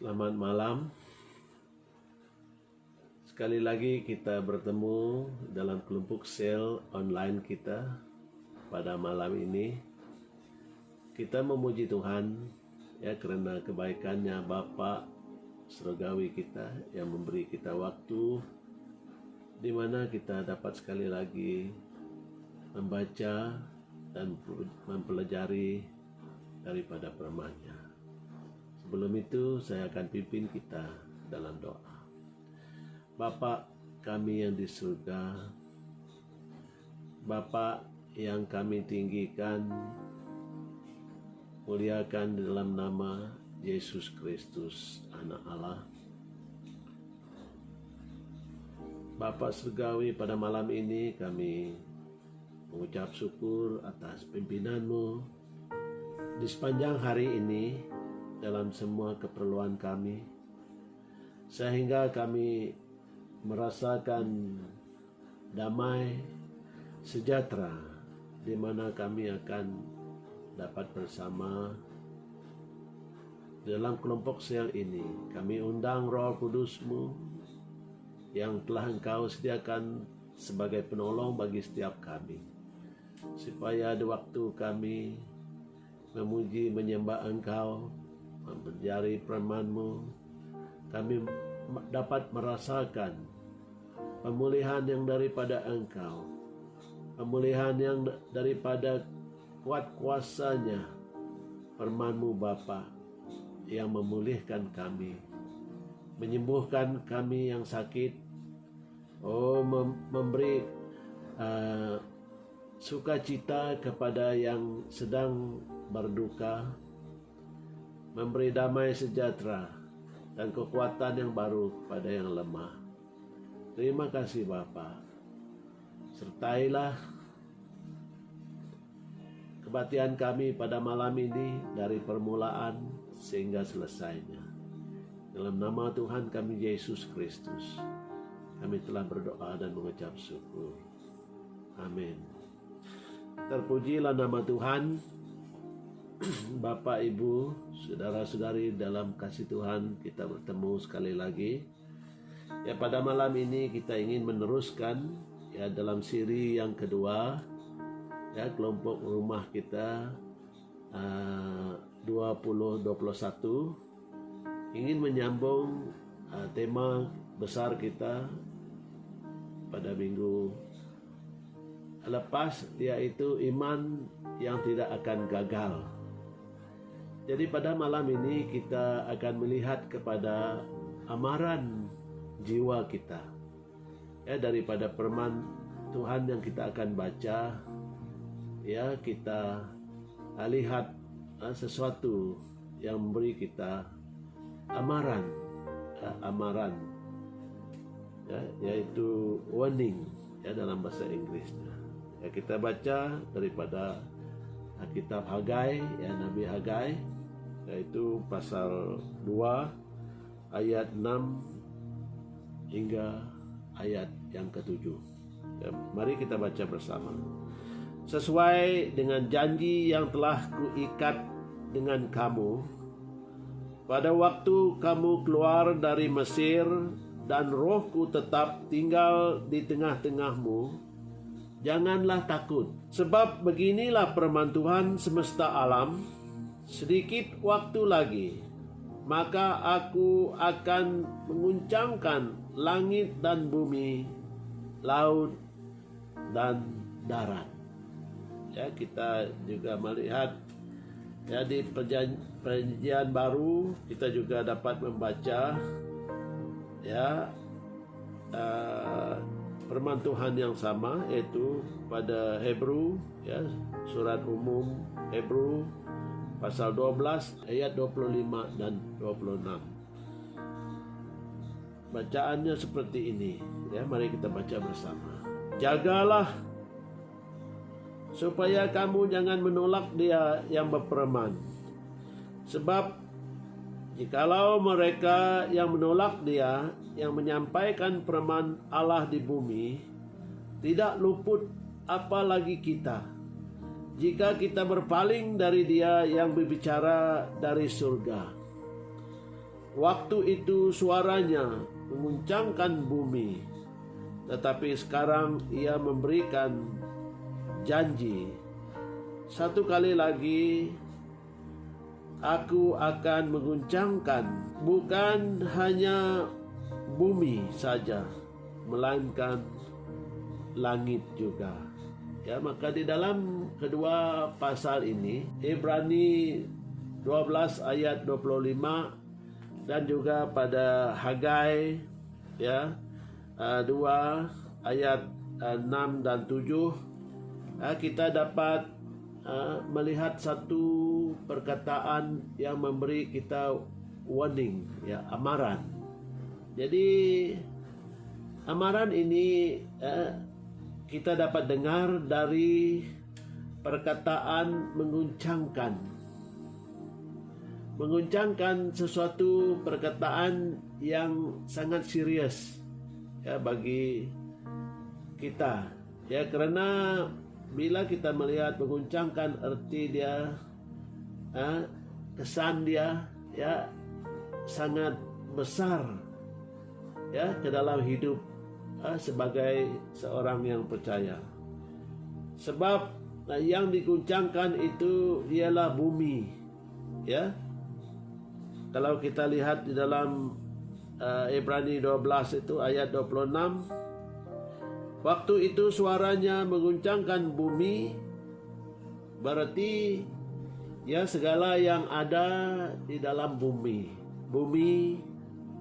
Selamat malam. Sekali lagi kita bertemu dalam kelompok sel online kita pada malam ini. Kita memuji Tuhan ya karena kebaikannya Bapa surgawi kita yang memberi kita waktu di mana kita dapat sekali lagi membaca dan mempelajari daripada firman-Nya. Sebelum itu saya akan pimpin kita dalam doa. Bapa kami yang di surga, Bapa yang kami tinggikan, muliakan dalam nama Yesus Kristus, Anak Allah. Bapa surgawi, pada malam ini kami mengucap syukur atas pimpinan-Mu di sepanjang hari ini dalam semua keperluan kami, sehingga kami merasakan damai sejahtera di mana kami akan dapat bersama dalam kelompok sel ini. Kami undang Roh Kudus-Mu yang telah Engkau sediakan sebagai penolong bagi setiap kami, supaya di waktu kami memuji menyembah Engkau, mempelajari firman-Mu, kami dapat merasakan pemulihan yang daripada Engkau, pemulihan yang daripada kuat kuasanya firman-Mu Bapa, yang memulihkan kami, menyembuhkan kami yang sakit, memberi sukacita kepada yang sedang berduka, memberi damai sejahtera dan kekuatan yang baru kepada yang lemah. Terima kasih Bapa. Sertailah kebaktian kami pada malam ini dari permulaan sehingga selesainya. Dalam nama Tuhan kami Yesus Kristus, kami telah berdoa dan mengucap syukur. Amin. Terpujilah nama Tuhan. Bapak, Ibu, saudara-saudari dalam kasih Tuhan, kita bertemu sekali lagi. Ya, pada malam ini kita ingin meneruskan ya dalam siri yang kedua ya kelompok rumah kita 2021, ingin menyambung tema besar kita pada minggu lepas, yaitu iman yang tidak akan gagal. Jadi pada malam ini kita akan melihat kepada amaran jiwa kita ya, daripada firman Tuhan yang kita akan baca ya, kita lihat sesuatu yang memberi kita amaran ya, yaitu warning ya dalam bahasa Inggrisnya. Ya, kita baca daripada kitab Hagai ya, Nabi Hagai, yaitu pasal 2 ayat 6 hingga ayat yang ke-7. Ya, mari kita baca bersama. Sesuai dengan janji yang telah kuikat dengan kamu pada waktu kamu keluar dari Mesir, dan Rohku tetap tinggal di tengah-tengahmu, janganlah takut. Sebab beginilah firman Tuhan semesta alam, sedikit waktu lagi, maka aku akan menguncangkan langit dan bumi, laut dan darat. Ya, kita juga melihat ya di perjanjian baru kita juga dapat membaca ya firman Tuhan yang sama, yaitu pada Hebrew ya, surat umum Hebrew pasal 12 ayat 25 dan 26. Bacaannya seperti ini ya, mari kita baca bersama. Jagalah supaya kamu jangan menolak Dia yang berfirman, sebab jikalau mereka yang menolak Dia yang menyampaikan firman Allah di bumi, tidak luput apalagi kita, jika kita berpaling dari Dia yang berbicara dari surga. Waktu itu suaranya menguncangkan bumi, tetapi sekarang ia memberikan janji, satu kali lagi aku akan mengguncangkan bukan hanya bumi saja, melainkan langit juga. Ya, maka di dalam kedua pasal ini, Ibrani 12 ayat 25 dan juga pada Hagai ya 2 ayat 6 dan 7 kita dapat melihat satu perkataan yang memberi kita warning, ya, amaran. Jadi amaran ini kita dapat dengar dari perkataan menguncangkan sesuatu perkataan yang sangat serius ya bagi kita, ya, karena bila kita melihat menguncangkan, arti dia kesan dia ya sangat besar ya ke dalam hidup sebagai seorang yang percaya. Sebab yang diguncangkan itu ialah bumi, ya. Kalau kita lihat di dalam Ibrani 12 itu ayat 26, waktu itu suaranya mengguncangkan bumi, berarti ya segala yang ada di dalam bumi. Bumi,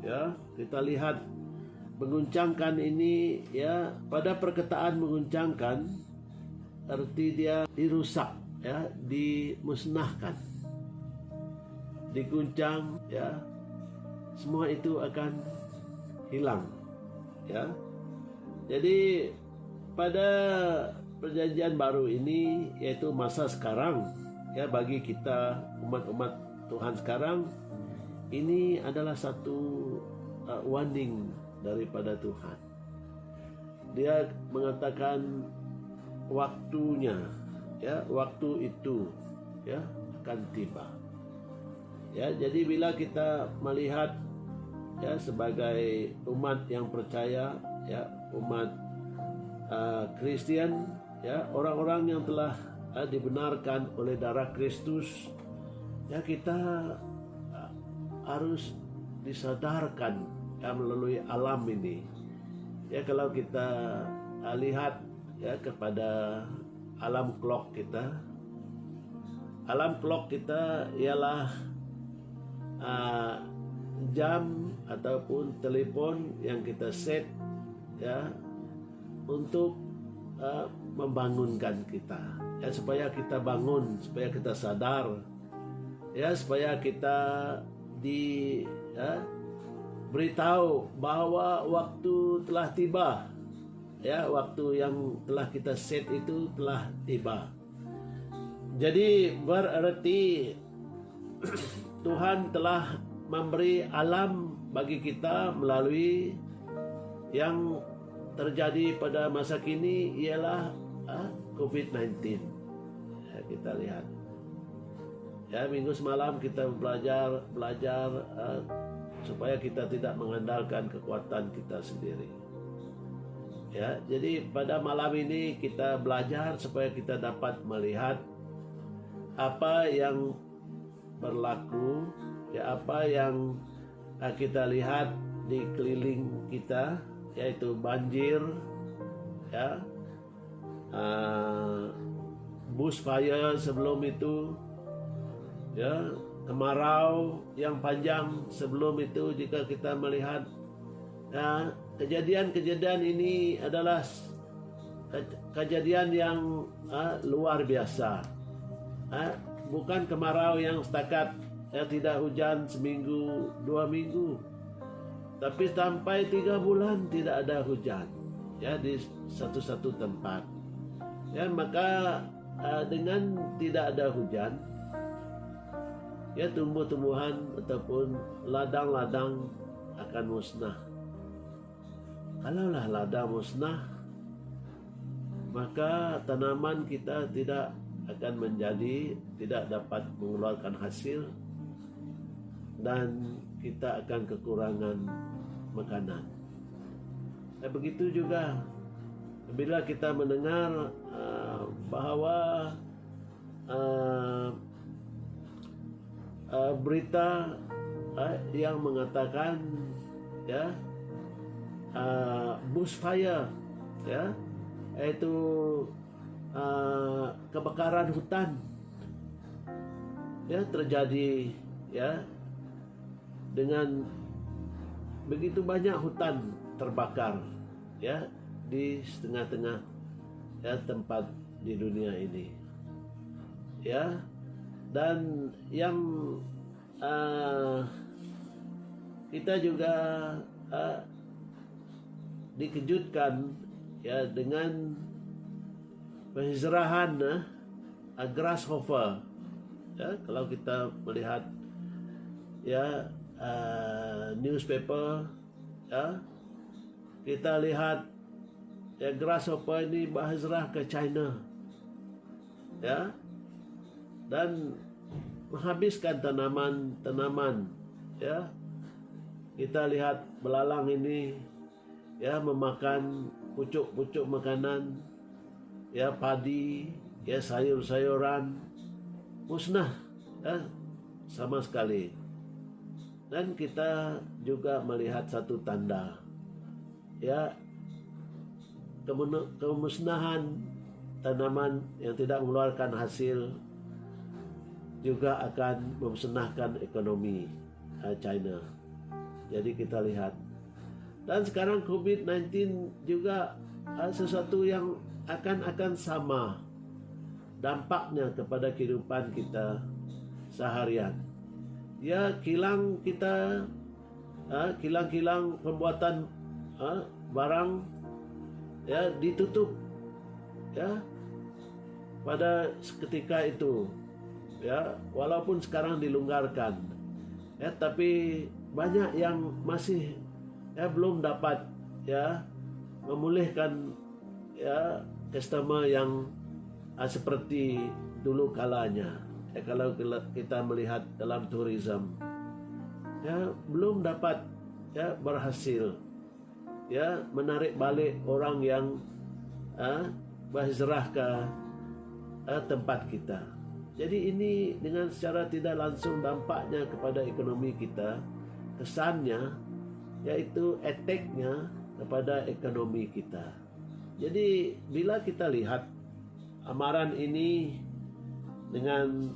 ya, kita lihat mengguncangkan ini, ya, pada perkataan mengguncangkan arti dia dirusak, ya, dimusnahkan, diguncang, ya, semua itu akan hilang, ya. Jadi pada perjanjian baru ini, yaitu masa sekarang, ya, bagi kita umat-umat Tuhan sekarang, ini adalah satu warning daripada Tuhan. Dia mengatakan waktunya, ya, waktu itu, ya, akan tiba. Ya, jadi bila kita melihat, ya, sebagai umat yang percaya, ya, umat Kristen, ya, orang-orang yang telah dibenarkan oleh darah Kristus, ya, kita harus disadarkan, ya, melalui alam ini. Ya, kalau kita lihat, ya, kepada alam clock kita, ialah jam ataupun telepon yang kita set, ya, untuk membangunkan kita, ya, supaya kita bangun, supaya kita sadar, ya, supaya kita beritahu bahwa waktu telah tiba, ya, waktu yang telah kita set itu telah tiba. Jadi berarti Tuhan telah memberi alam bagi kita melalui yang terjadi pada masa kini, ialah COVID-19. Ya, kita lihat, ya, minggu semalam kita belajar supaya kita tidak mengandalkan kekuatan kita sendiri. Ya, jadi pada malam ini kita belajar supaya kita dapat melihat apa yang berlaku, ya, apa yang kita lihat di keliling kita, yaitu banjir, ya, bushfire sebelum itu, ya, kemarau yang panjang sebelum itu. Jika kita melihat, ya, kejadian-kejadian ini adalah kejadian yang luar biasa. Bukan kemarau yang setakat, ya, tidak hujan seminggu, 2 minggu, tapi sampai 3 bulan tidak ada hujan, ya, di satu-satu tempat. Ya, maka dengan tidak ada hujan, ya, tumbuh-tumbuhan ataupun ladang-ladang akan musnah. Kalaulah ladang musnah, maka tanaman kita tidak akan tidak dapat mengeluarkan hasil, dan kita akan kekurangan makanan. Begitu juga bila kita mendengar bahwa berita yang mengatakan ya bushfire, ya, yaitu kebakaran hutan ya terjadi ya, dengan begitu banyak hutan terbakar ya di setengah-tengah ya tempat di dunia ini ya. Dan yang kita juga dikejutkan ya dengan penghijrahan grasshopper ya. Kalau kita melihat ya newspaper ya, kita lihat ya grasshopper ini berhijrah ke China ya, dan menghabiskan tanaman-tanaman ya. Kita lihat belalang ini ya memakan pucuk-pucuk makanan ya, padi ya, sayur-sayuran musnah ya, sama sekali. Dan kita juga melihat satu tanda ya, kemusnahan tanaman yang tidak mengeluarkan hasil juga akan memusnahkan ekonomi China. Jadi kita lihat. Dan sekarang COVID-19 juga sesuatu yang akan sama dampaknya kepada kehidupan kita seharian. Ya, kilang kita, kilang-kilang pembuatan barang ya ditutup ya pada ketika itu ya, walaupun sekarang dilonggarkan ya, tapi banyak yang masih ya belum dapat ya memulihkan ya customer yang seperti dulu kalanya ya. Kalau kita melihat dalam tourism ya, belum dapat ya berhasil ya menarik balik orang yang berhijrah ke tempat kita. Jadi ini dengan secara tidak langsung dampaknya kepada ekonomi kita, kesannya yaitu efeknya kepada ekonomi kita. Jadi bila kita lihat amaran ini dengan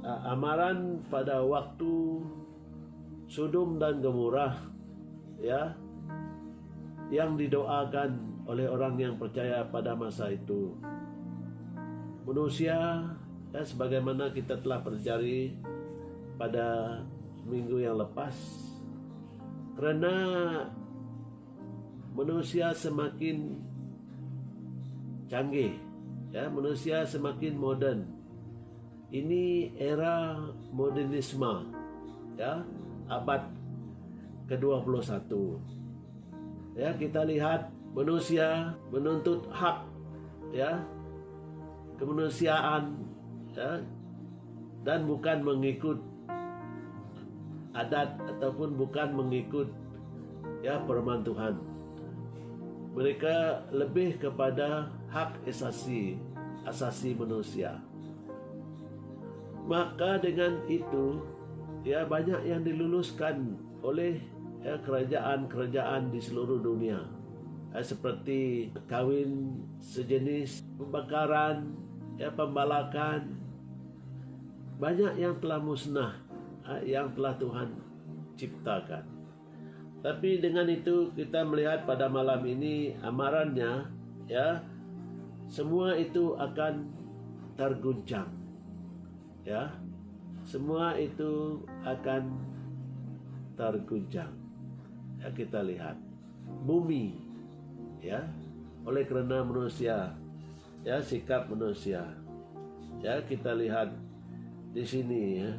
amaran pada waktu Sodom dan Gomora ya, yang didoakan oleh orang yang percaya pada masa itu, manusia ya, sebagaimana kita telah pelajari pada minggu yang lepas, karena manusia semakin canggih ya, manusia semakin modern. Ini era modernisme ya, abad ke-21 ya. Kita lihat manusia menuntut hak ya, kemanusiaan ya, dan bukan mengikut adat ataupun bukan mengikut ya firman Tuhan. Mereka lebih kepada hak asasi manusia. Maka dengan itu ya banyak yang diluluskan oleh ya kerajaan-kerajaan di seluruh dunia seperti kawin sejenis, pembakaran ya, pembalakan. Banyak yang telah musnah yang telah Tuhan ciptakan. Tapi dengan itu kita melihat pada malam ini amarannya ya, semua itu akan terguncang ya, semua itu akan terguncang ya. Kita lihat bumi ya, oleh kerana manusia ya, sikap manusia ya. Kita lihat di sini ya,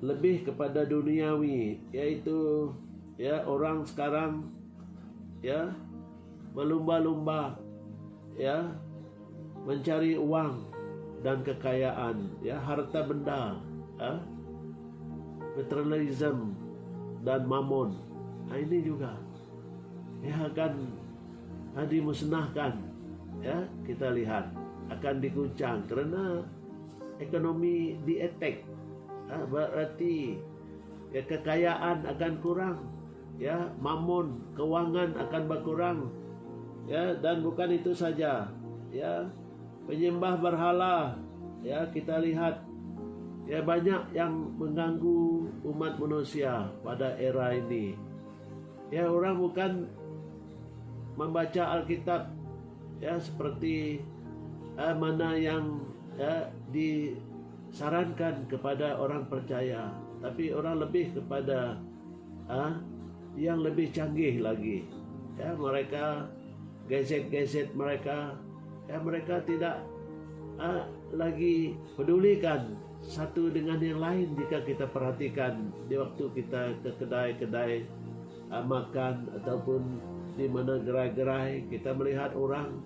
lebih kepada duniawi, yaitu ya orang sekarang ya berlumba-lumba ya mencari uang dan kekayaan ya, harta benda ya, materialism dan mamon. Nah, ini juga ya akan dimusnahkan. Ya, kita lihat akan diguncang karena ekonomi di-attack. Berarti ya kekayaan akan kurang, ya mamon, keuangan akan berkurang, ya. Dan bukan itu saja, ya penyembah berhala, ya kita lihat ya banyak yang mengganggu umat manusia pada era ini. Ya, orang bukan membaca Alkitab ya seperti mana yang disarankan kepada orang percaya, tapi orang lebih kepada yang lebih canggih lagi. Ya, mereka gadget mereka, ya mereka tidak lagi pedulikan satu dengan yang lain. Jika kita perhatikan di waktu kita ke kedai-kedai makan ataupun di mana gerai-gerai, kita melihat orang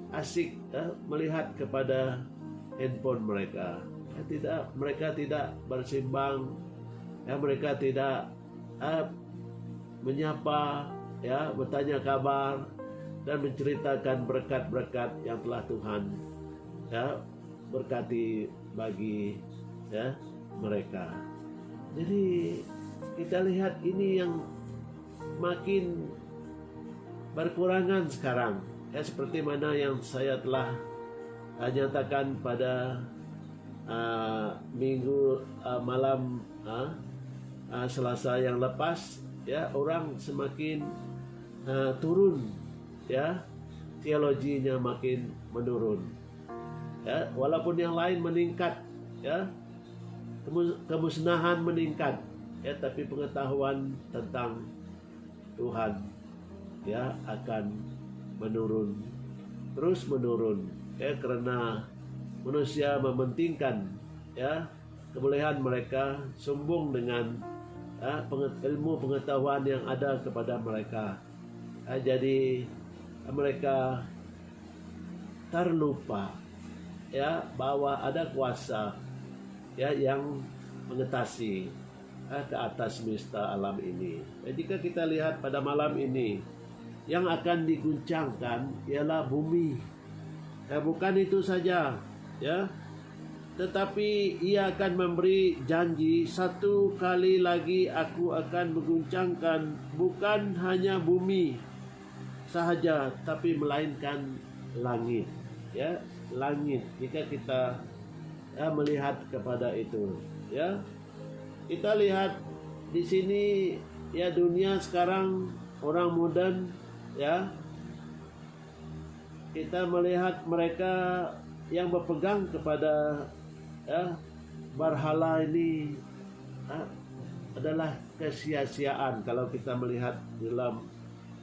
asik melihat kepada handphone mereka. Mereka tidak bersimbang, ya mereka tidak menyapa, ya bertanya kabar dan menceritakan berkat-berkat yang telah Tuhan ya berkati bagi ya mereka. Jadi kita lihat ini yang makin berkurangan sekarang, ya seperti mana yang saya telah nyatakan pada minggu malam Selasa yang lepas, ya orang semakin turun, ya teologinya makin menurun, ya walaupun yang lain meningkat, ya kemusnahan meningkat, ya tapi pengetahuan tentang Tuhan ya akan menurun, terus menurun, ya karena manusia mementingkan ya kebolehan mereka, sombong dengan ilmu pengetahuan yang ada kepada mereka. Jadi mereka terlupa ya bahwa ada kuasa ya yang mengatasi ke atas semesta alam ini. Jika kita lihat pada malam ini, yang akan diguncangkan ialah bumi. Bukan itu saja, ya, tetapi ia akan memberi janji, satu kali lagi aku akan mengguncangkan bukan hanya bumi sahaja, tapi melainkan langit. Ya, langit. Jika kita melihat kepada itu, ya, kita lihat di sini ya dunia sekarang orang modern, ya kita melihat mereka yang berpegang kepada berhala ini adalah kesia-siaan. Kalau kita melihat dalam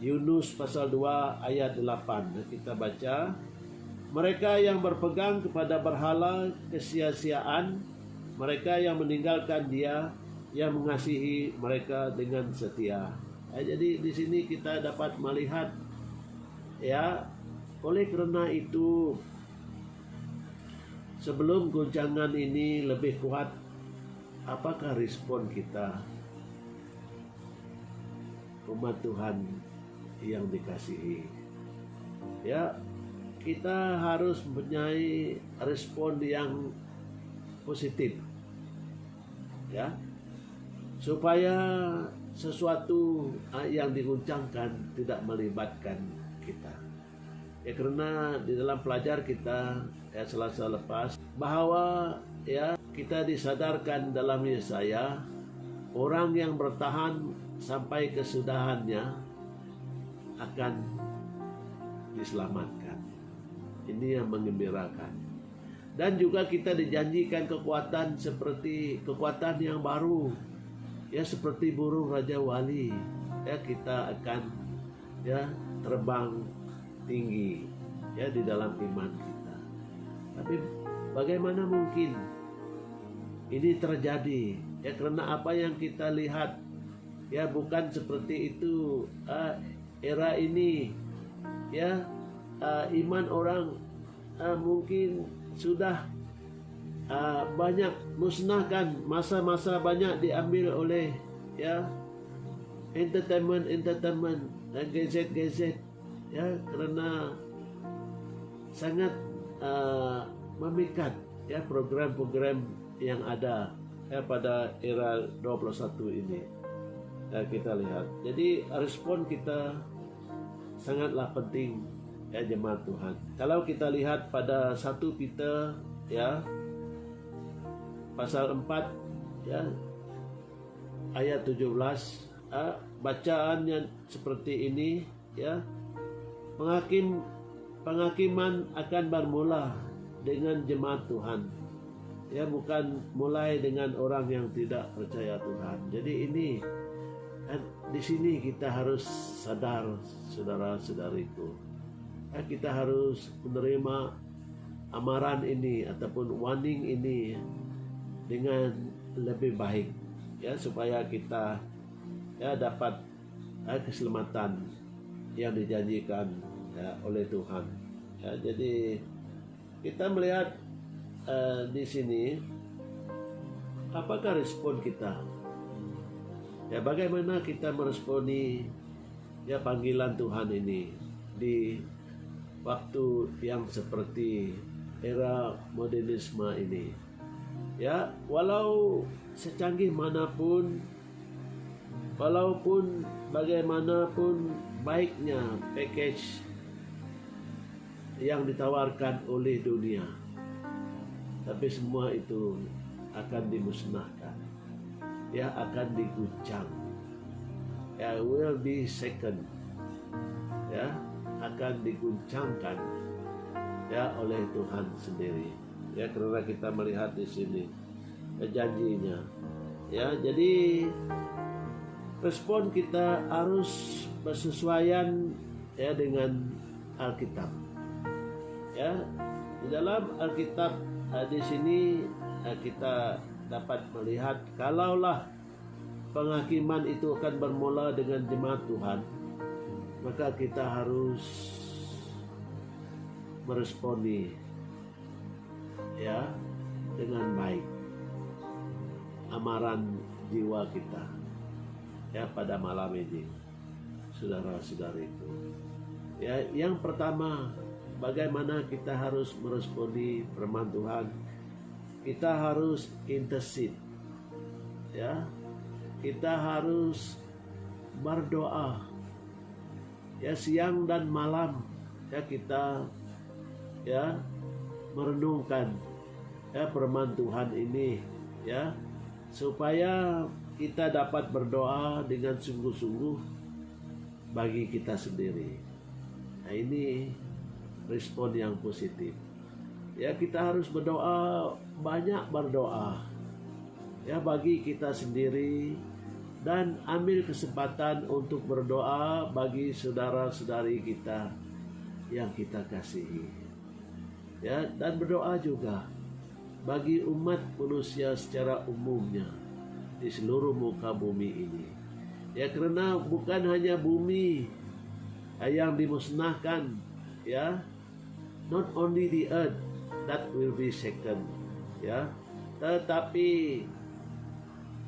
Yunus pasal 2 ayat 8, kita baca, mereka yang berpegang kepada berhala kesia-siaan, mereka yang meninggalkan Dia yang mengasihi mereka dengan setia. Jadi di sini kita dapat melihat, ya, oleh kerana itu sebelum guncangan ini lebih kuat, apakah respon kita umat Tuhan yang dikasihi? Ya, kita harus mempunyai respon yang positif, ya, supaya sesuatu yang diguncangkan tidak melibatkan kita. Ya, karena di dalam pelajar kita Selasa lepas bahwa ya kita disadarkan dalam Yesaya, orang yang bertahan sampai kesudahannya akan diselamatkan. Ini yang menggembirakan. Dan juga kita dijanjikan kekuatan seperti kekuatan yang baru, ya seperti burung Raja Wali. Ya, kita akan ya terbang tinggi ya di dalam iman kita. Tapi bagaimana mungkin ini terjadi? Ya karena apa yang kita lihat ya bukan seperti itu. Era ini ya iman orang mungkin sudah banyak musnahkan, masa-masa banyak diambil oleh ya entertainment, dan gadget, ya, karena sangat memikat ya program-program yang ada ya pada era 21 ini. Ya, kita lihat. Jadi respon kita sangatlah penting ya jemaat Tuhan. Kalau kita lihat pada 1 Peter ya pasal 4 ya ayat 17, bacaan yang seperti ini ya, penghakiman akan bermula dengan jemaat Tuhan. Ya, bukan mulai dengan orang yang tidak percaya Tuhan. Jadi ini di sini kita harus sadar, saudara-saudariku. Ya, kita harus menerima amaran ini ataupun warning ini dengan lebih baik ya, supaya kita ya dapat keselamatan yang dijanjikan ya, oleh Tuhan. Ya, jadi kita melihat di sini apakah respon kita? Ya, bagaimana kita meresponi ya panggilan Tuhan ini di waktu yang seperti era modernisme ini. Ya, walau secanggih manapun, walaupun bagaimanapun baiknya package yang ditawarkan oleh dunia, tapi semua itu akan dimusnahkan, ya, akan diguncang, ya, will be shaken, ya, akan diguncangkan ya oleh Tuhan sendiri. Ya, karena kita melihat di sini janjinya. Ya, jadi respon kita harus bersesuaian ya dengan Alkitab. Ya, di dalam Alkitab di sini kita dapat melihat kalaulah penghakiman itu akan bermula dengan jemaat Tuhan, maka kita harus meresponi ya dengan baik amaran jiwa kita ya pada malam ini, saudara-saudariku. Ya, yang pertama, bagaimana kita harus meresponi firman Tuhan? Kita harus intercede. Ya. Kita harus berdoa. Ya, siang dan malam ya kita ya merenungkan ya firman Tuhan ini ya, supaya kita dapat berdoa dengan sungguh-sungguh bagi kita sendiri. Nah, ini respon yang positif. Ya, kita harus berdoa, banyak berdoa ya bagi kita sendiri, dan ambil kesempatan untuk berdoa bagi saudara-saudari kita yang kita kasihi. Ya, dan berdoa juga bagi umat manusia secara umumnya di seluruh muka bumi ini. Ya, karena bukan hanya bumi yang dimusnahkan, ya, not only the earth that will be shaken, ya, tetapi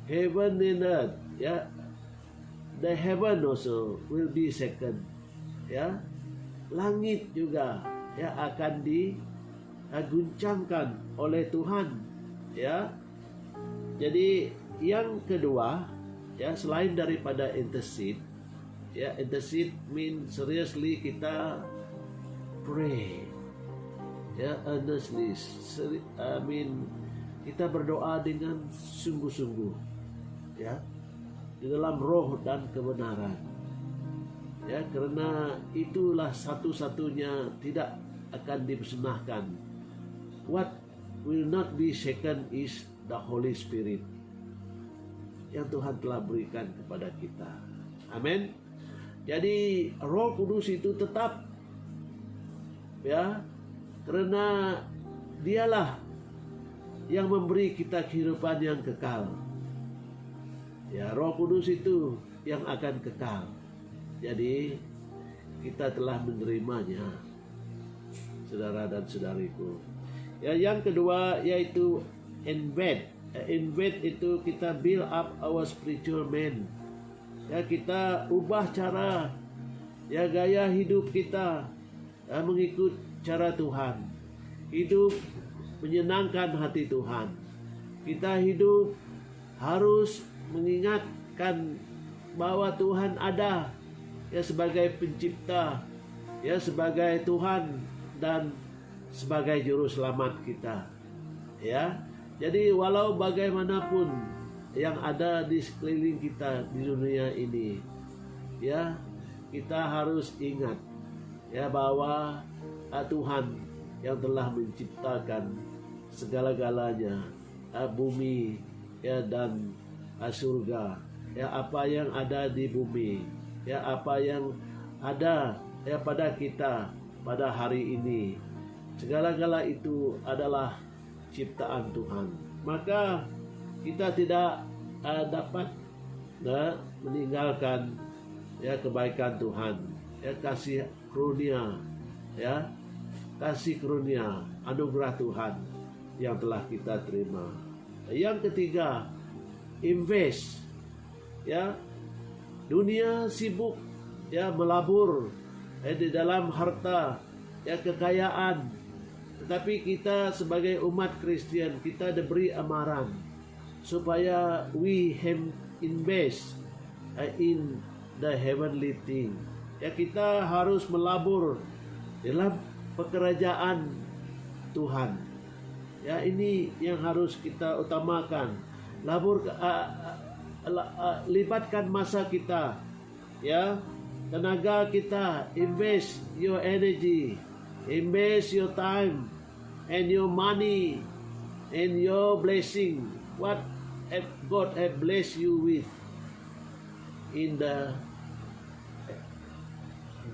heaven and earth, ya, the heaven also will be shaken, ya, langit juga ya akan diguncangkan oleh Tuhan, ya. Jadi yang kedua, ya, selain daripada intercede, ya, intercede mean seriously kita pray, ya, earnestly, kita berdoa dengan sungguh-sungguh, ya, di dalam roh dan kebenaran, ya, karena itulah satu-satunya tidak akan dimusnahkan. What will not be shaken is the Holy Spirit yang Tuhan telah berikan kepada kita. Amin. Jadi Roh Kudus itu tetap, ya, karena dialah yang memberi kita kehidupan yang kekal. Ya, Roh Kudus itu yang akan kekal. Jadi kita telah menerimanya, saudara dan saudariku. Ya, yang kedua yaitu invade. Invade itu kita build up our spiritual man. Ya, kita ubah cara, ya, gaya hidup kita, ya, mengikut cara Tuhan. Hidup menyenangkan hati Tuhan. Kita hidup harus mengingatkan bahwa Tuhan ada, ya, sebagai pencipta, ya, sebagai Tuhan dan sebagai juru selamat kita. Ya. Jadi walau bagaimanapun yang ada di sekeliling kita di dunia ini, ya, kita harus ingat, ya, bahwa Tuhan yang telah menciptakan segala-galanya, bumi, ya, dan surga, ya, apa yang ada di bumi, ya, apa yang ada, ya, pada kita pada hari ini, segala-gala itu adalah ciptaan Tuhan. Maka kita tidak dapat meninggalkan, ya, kebaikan Tuhan, ya, kasih karunia, ya, kasih karunia anugerah Tuhan yang telah kita terima. Yang ketiga, invest, ya. Dunia sibuk, ya, melabur, di dalam harta, ya, kekayaan. Tetapi kita sebagai umat Kristen, kita diberi amaran supaya we invest in the heavenly thing. Ya, kita harus melabur dalam pekerjaan Tuhan. Ya, ini yang harus kita utamakan. Labur, libatkan masa kita, ya, tenaga kita, invest your energy, invest your time and your money and your blessing. What God have blessed you with in the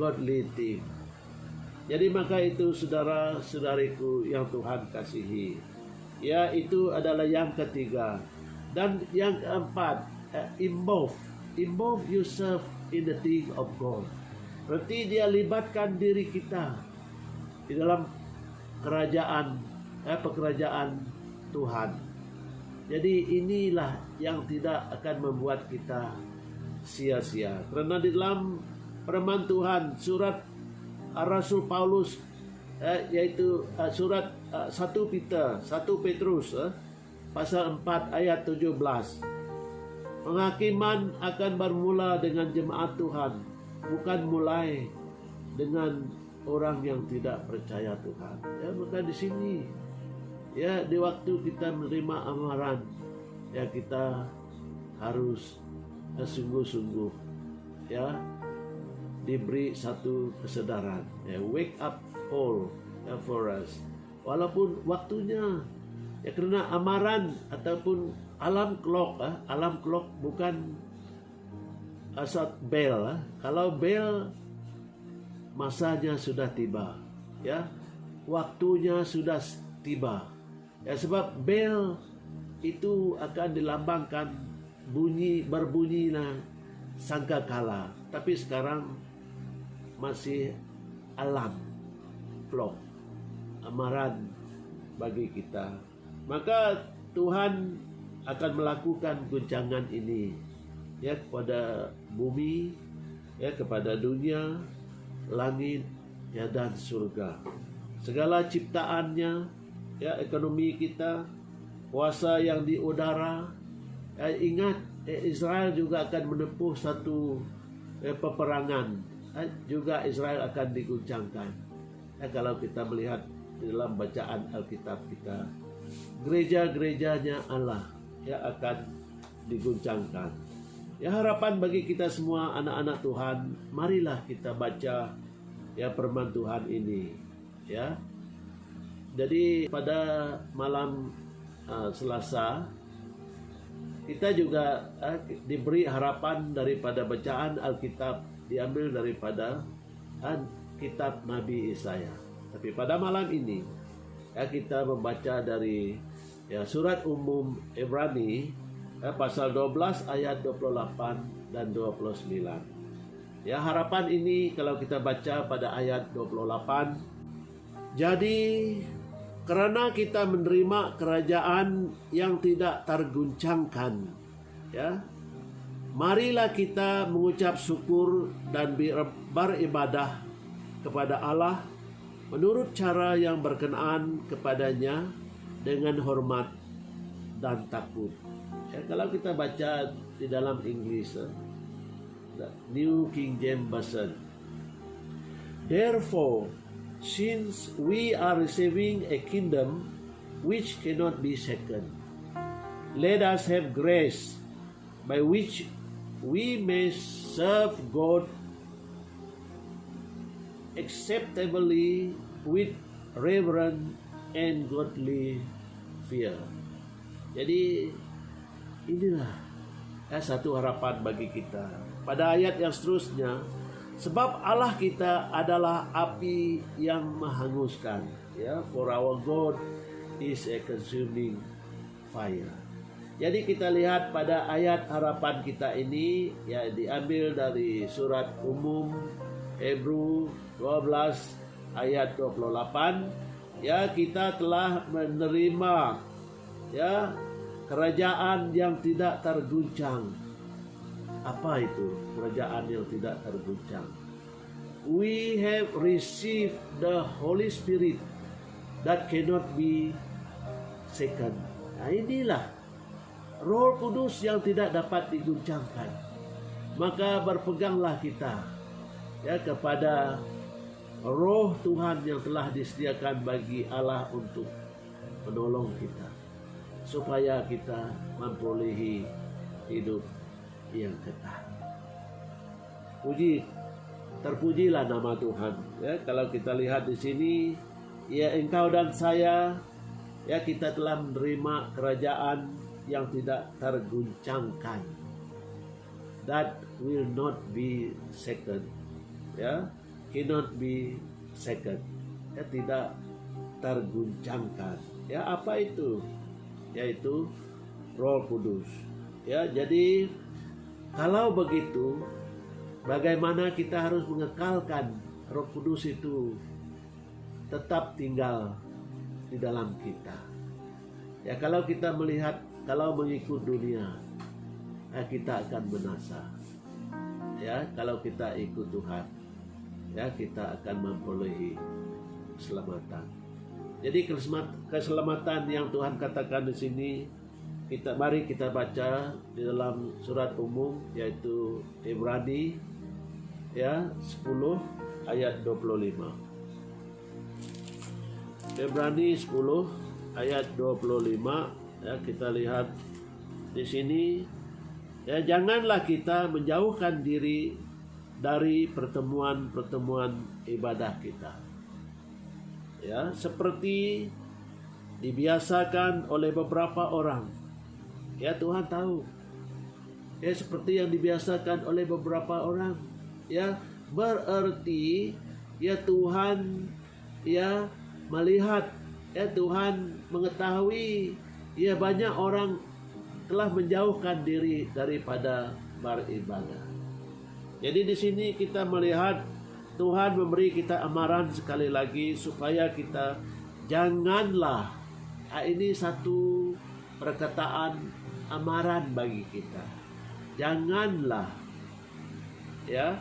godly thing. Jadi maka itu saudara-saudariku yang Tuhan kasihi, ya, itu adalah yang ketiga. Dan yang keempat, involve yourself in the thing of God. Berarti dia libatkan diri kita di dalam pekerjaan Tuhan. Jadi inilah yang tidak akan membuat kita sia-sia. Karena di dalam firman Tuhan, surat Rasul Paulus, yaitu surat 1 Petrus pasal 4 ayat 17. Penghakiman akan bermula dengan jemaat Tuhan, bukan mulai dengan orang yang tidak percaya Tuhan. Ya, maka di sini, ya, di waktu kita menerima amaran, ya, kita harus sungguh-sungguh, ya, diberi satu kesadaran, ya, wake up call, ya, for us. Walaupun waktunya, ya, karena amaran ataupun alarm clock bukan asal bel. Kalau bel, masanya sudah tiba, ya, waktunya sudah tiba, ya, sebab bel itu akan dilambangkan berbunyilah sangkakala. Tapi sekarang masih alarm clock, amaran bagi kita. Maka Tuhan akan melakukan guncangan ini, ya, kepada bumi, ya, kepada dunia, langit, ya, dan surga. Segala ciptaannya, ya, ekonomi kita, kuasa yang di udara. Ya, ingat, Israel juga akan menempuh satu peperangan. Juga Israel akan diguncangkan. Ya, kalau kita melihat di dalam bacaan Alkitab kita, gereja-gerejanya Allah, ya, akan diguncangkan. Ya, harapan bagi kita semua anak-anak Tuhan, marilah kita baca, ya, firman Tuhan ini, ya. Jadi pada malam Selasa kita juga diberi harapan daripada bacaan Alkitab, diambil daripada kitab Nabi Yesaya. Tapi pada malam ini, ya, kita membaca dari, ya, surat umum Ibrani, pasal 12 ayat 28 dan 29. Ya, harapan ini kalau kita baca pada ayat 28. Jadi karena kita menerima kerajaan yang tidak terguncangkan, ya, marilah kita mengucap syukur dan beribadah kepada Allah menurut cara yang berkenaan kepadanya dengan hormat dan takut. Ya, kalau kita baca di dalam Inggris, New King James Version, therefore, since we are receiving a kingdom which cannot be shaken, let us have grace by which we may serve God acceptably with reverence and godly fear. Jadi inilah satu harapan bagi kita. Pada ayat yang seterusnya, sebab Allah kita adalah api yang menghanguskan. Ya, for our God is a consuming fire. Jadi kita lihat pada ayat harapan kita ini, ya, diambil dari surat umum Hebrew 12 ayat 28. Ya, kita telah menerima, ya, kerajaan yang tidak terguncang. Apa itu kerajaan yang tidak terguncang? We have received the Holy Spirit that cannot be shaken. Nah, inilah Roh Kudus yang tidak dapat diguncangkan. Maka berpeganglah kita, ya, kepada Roh Tuhan yang telah disediakan bagi Allah untuk menolong kita, supaya kita memperolehi hidup yang kekal. Terpujilah nama Tuhan. Ya, kalau kita lihat di sini, ya, engkau dan saya, ya, kita telah menerima kerajaan yang tidak terguncangkan, that will not be shaken, ya, cannot be shaken, ya, tidak terguncangkan. Ya, apa itu? Yaitu Roh Kudus. Ya, jadi kalau begitu, bagaimana kita harus mengekalkan Roh Kudus itu tetap tinggal di dalam kita? Ya, kalau kita melihat, kalau mengikut dunia, kita akan binasa. Ya, kalau kita ikut Tuhan, ya, kita akan memperolehi keselamatan. Jadi keselamatan yang Tuhan katakan di sini, mari kita baca di dalam surat umum, yaitu Ibrani, ya, 10 ayat 25. Ibrani 10 ayat 25. Ya, kita lihat di sini, ya, janganlah kita menjauhkan diri dari pertemuan-pertemuan ibadah kita. Ya, seperti dibiasakan oleh beberapa orang. Ya, Tuhan tahu. Ya, seperti yang dibiasakan oleh beberapa orang. Ya, berarti, ya, Tuhan, ya, melihat, ya, Tuhan mengetahui, ya, banyak orang telah menjauhkan diri daripada beribadah. Jadi di sini kita melihat Tuhan memberi kita amaran sekali lagi supaya kita janganlah, ini satu perkataan amaran bagi kita. Janganlah, ya.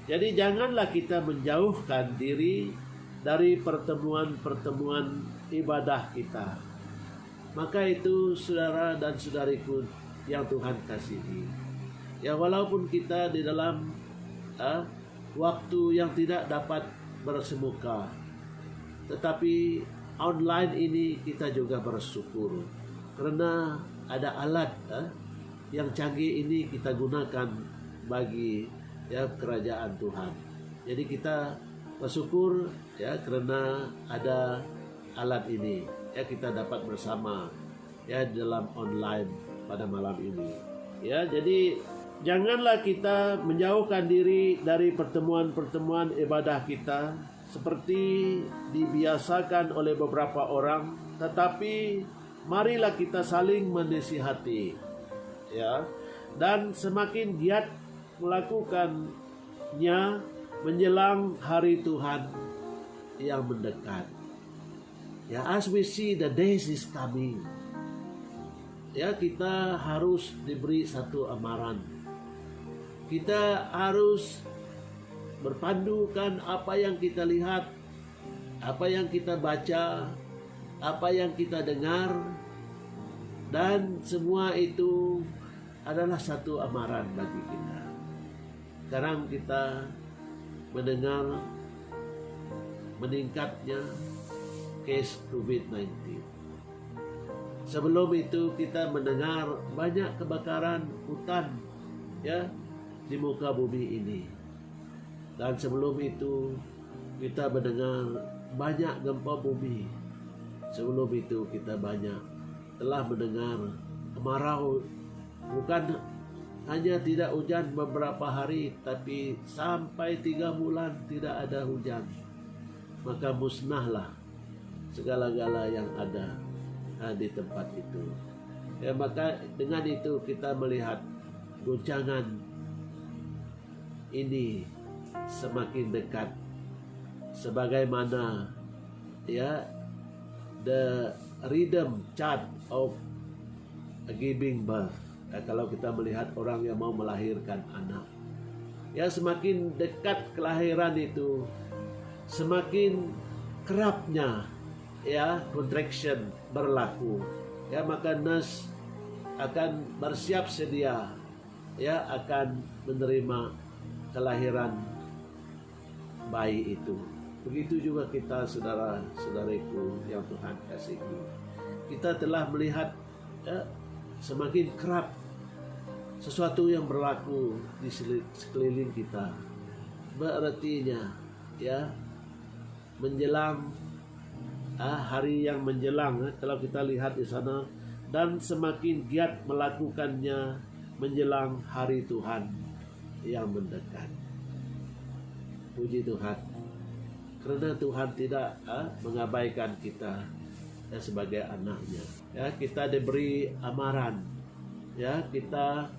Jadi janganlah kita menjauhkan diri dari pertemuan-pertemuan ibadah kita. Maka itu saudara dan saudariku yang Tuhan kasihi, ya, walaupun kita di dalam waktu yang tidak dapat bersemuka, tetapi online ini kita juga bersyukur karena ada alat yang canggih ini kita gunakan bagi, ya, kerajaan Tuhan. Jadi kita bersyukur, ya, karena ada alat ini, ya, kita dapat bersama, ya, dalam online pada malam ini. Ya, jadi janganlah kita menjauhkan diri dari pertemuan-pertemuan ibadah kita seperti dibiasakan oleh beberapa orang, tetapi marilah kita saling menasihati, ya, dan semakin giat melakukannya menjelang hari Tuhan yang mendekat. Ya, as we see the days is coming, ya, kita harus diberi satu amaran, Kita harus berpandukan apa yang kita lihat, apa yang kita baca, apa yang kita dengar, dan semua itu adalah satu amaran bagi kita. Sekarang kita mendengar meningkatnya case COVID-19. Sebelum itu kita mendengar banyak kebakaran hutan ya di muka bumi ini. Dan sebelum itu kita mendengar banyak gempa bumi. Sebelum itu kita telah mendengar kemarau, bukan hanya tidak hujan beberapa hari, tapi sampai 3 bulan tidak ada hujan. Maka musnahlah segala-gala yang ada di tempat itu. Ya, maka dengan itu kita melihat guncangan ini semakin dekat, sebagaimana ya the rhythm chart of giving birth. Kalau kita melihat orang yang mau melahirkan anak, ya semakin dekat kelahiran itu, semakin kerapnya ya contraction berlaku. Ya, maka nurse akan bersiap sedia ya akan menerima kelahiran bayi itu. Begitu juga kita, saudara-saudariku yang Tuhan kasihi. Kita telah melihat ya, semakin kerap sesuatu yang berlaku di sekeliling kita. Berartinya ya menjelang hari yang menjelang, kalau kita lihat di sana, dan semakin giat melakukannya menjelang hari Tuhan yang mendekat. Puji Tuhan, karena Tuhan tidak mengabaikan kita ya, sebagai anaknya. Ya, kita diberi amaran, ya kita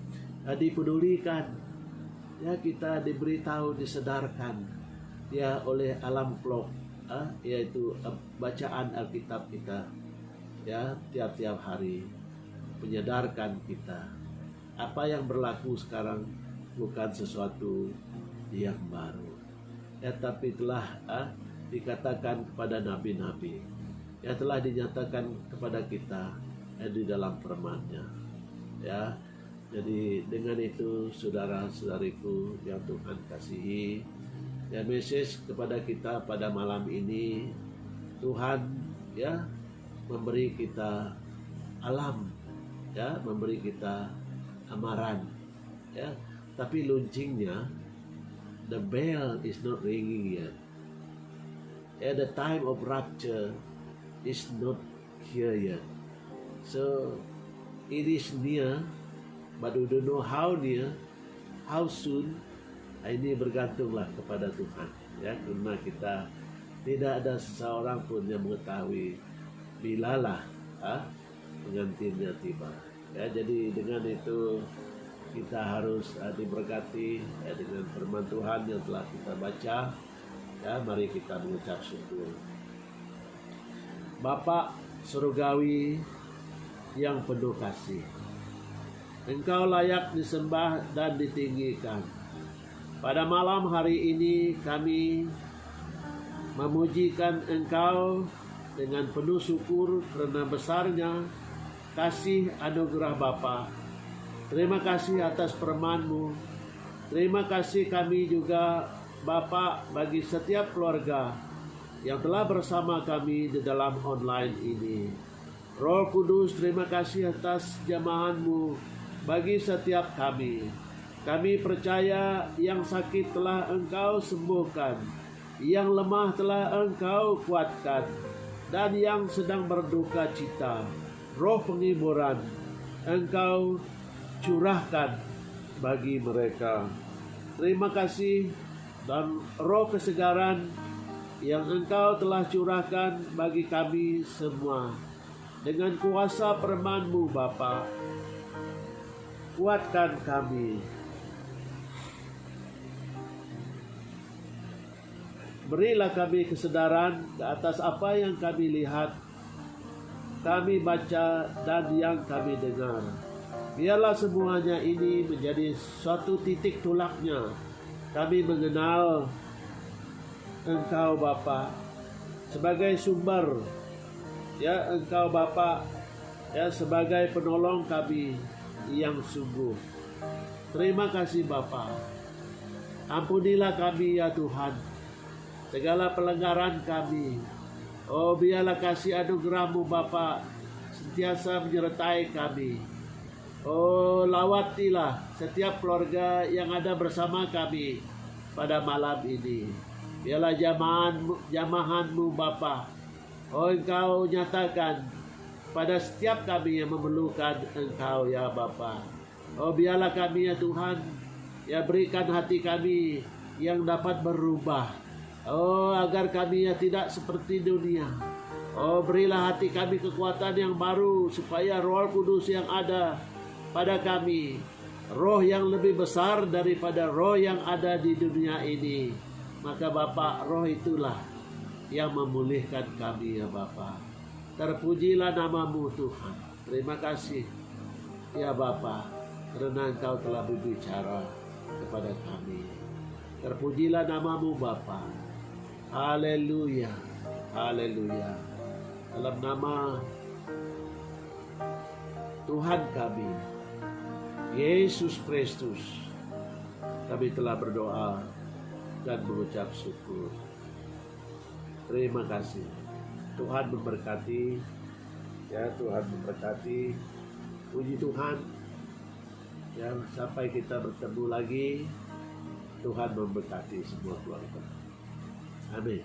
dipedulikan, ya kita diberitahu, disedarkan ya oleh alam plok, yaitu bacaan Alkitab kita ya tiap-tiap hari, menyadarkan kita apa yang berlaku sekarang bukan sesuatu yang baru ya, tapi telah dikatakan kepada nabi-nabi, ya telah dinyatakan kepada kita di dalam firman-Nya ya. Jadi dengan itu saudara-saudariku yang Tuhan kasihi, ya message kepada kita pada malam ini, Tuhan ya memberi kita alam, ya memberi kita amaran ya, tapi loncengnya, the bell is not ringing yet. Yeah, the time of rapture is not here yet. So it is near, but we don't know how near, how soon. Ini bergantunglah kepada Tuhan ya, karena kita tidak ada seseorang pun yang mengetahui bilalah pengantinnya tiba ya. Jadi dengan itu kita harus diberkati ya, dengan firman Tuhan yang telah kita baca ya. Mari kita mengucap syukur. Bapa Surgawi yang penuh kasih, Engkau layak disembah dan ditinggikan. Pada malam hari ini kami memujikan Engkau dengan penuh syukur karena besarnya kasih anugerah Bapa. Terima kasih atas firman-Mu. Terima kasih kami juga Bapa bagi setiap keluarga yang telah bersama kami di dalam online ini. Roh Kudus, terima kasih atas jamahan-Mu bagi setiap kami. Kami percaya yang sakit telah Engkau sembuhkan, yang lemah telah Engkau kuatkan, dan yang sedang berduka cita, roh penghiburan Engkau curahkan bagi mereka. Terima kasih, dan roh kesegaran yang Engkau telah curahkan bagi kami semua. Dengan kuasa firman-Mu Bapa, kuatkan kami. Berilah kami kesedaran ke atas apa yang kami lihat, kami baca, dan yang kami dengar. Biarlah semuanya ini menjadi suatu titik tolaknya. Kami mengenal Engkau Bapa sebagai sumber, ya, Engkau Bapa, ya, sebagai penolong kami yang sungguh. Terima kasih Bapa. Ampunilah kami ya Tuhan, segala pelanggaran kami. Oh, biarlah kasih anugerah-Mu Bapa sentiasa menyertai kami. Oh, lawatilah setiap keluarga yang ada bersama kami pada malam ini. Biarlah jamahan-Mu Bapa, oh Engkau nyatakan pada setiap kami yang memerlukan Engkau ya Bapa. Oh, biarlah kami ya Tuhan, ya, berikan hati kami yang dapat berubah. Oh, agar kami ya tidak seperti dunia. Oh, berilah hati kami kekuatan yang baru, supaya Roh Kudus yang ada pada kami, roh yang lebih besar daripada roh yang ada di dunia ini. Maka Bapa, roh itulah yang memulihkan kami ya Bapa. Terpujilah nama-Mu Tuhan. Terima kasih ya Bapa, karena Engkau telah berbicara kepada kami. Terpujilah nama-Mu Bapa. Haleluya, haleluya. Dalam nama Tuhan kami, Yesus Kristus, kami telah berdoa dan mengucap syukur. Terima kasih. Tuhan memberkati, ya, Tuhan memberkati. Puji Tuhan, ya, sampai kita bertemu lagi. Tuhan memberkati semua keluarga. Amin.